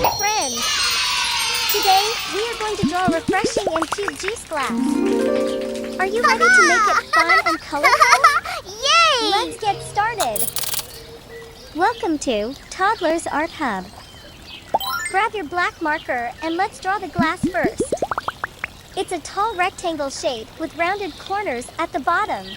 Hi friends! Today, we are going to draw a refreshing and cute juice glass. Are you ready to make it fun and colorful? Yay! Let's get started! Welcome to Toddlers Art Hub. Grab your black marker and let's draw the glass first. It's a tall rectangle shape with rounded corners at the bottom.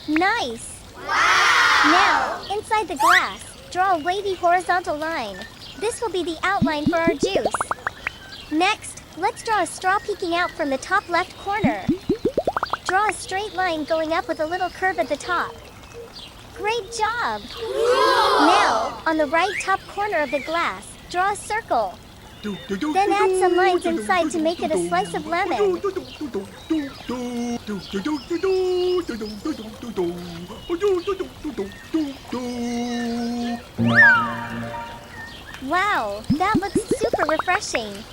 Nice! Wow! Now, inside the glass, draw a wavy horizontal line. This will be the outline for our juice. Next, let's draw a straw peeking out from the top left corner. Draw a straight line going up with a little curve at the top. Great job! Now, on the right top corner of the glass, draw a circle. Then add some lines inside to make it a slice of lemon. Wow, that looks super refreshing.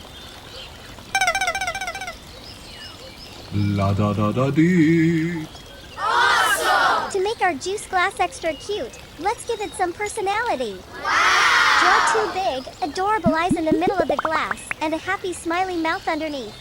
La da da da dee. Awesome! To make our juice glass extra cute, let's give it some personality. Wow! Draw two big, adorable eyes in the middle of the glass and a happy smiling mouth underneath.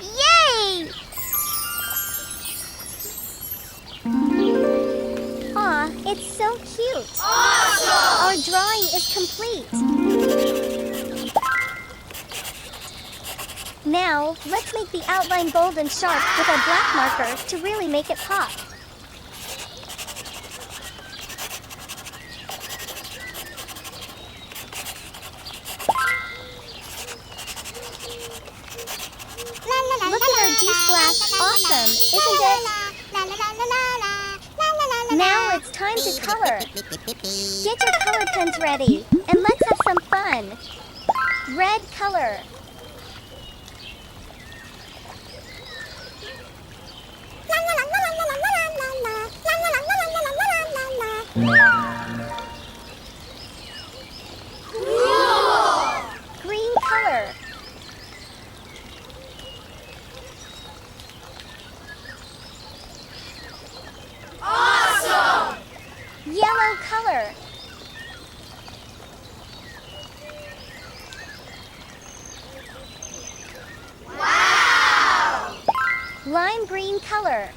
Yay! Aw, it's so cute. Awesome! Our drawing is complete. Now, let's make the outline bold and sharp with our black marker to really make it pop. Look at our juice glass. Awesome, isn't it? Now it's time to color. Get your color pens ready, and let's have some fun. Red color. Green color. Awesome! Yellow color. Wow! Lime green color.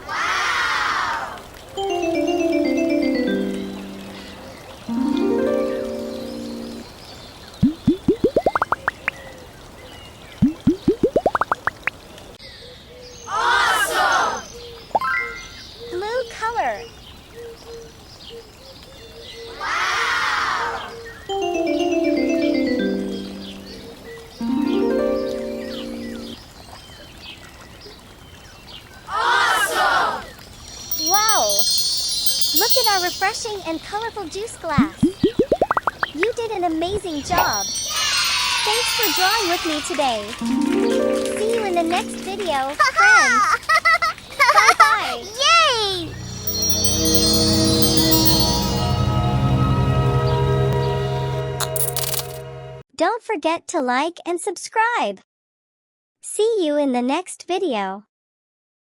Wow! Awesome! Blue color. Wow! Awesome! Wow! Look at our refreshing and colorful juice glass. You did an amazing job. Thanks for drawing with me today. See you in the next video, friends. Bye-bye. Yay! Don't forget to like and subscribe. See you in the next video.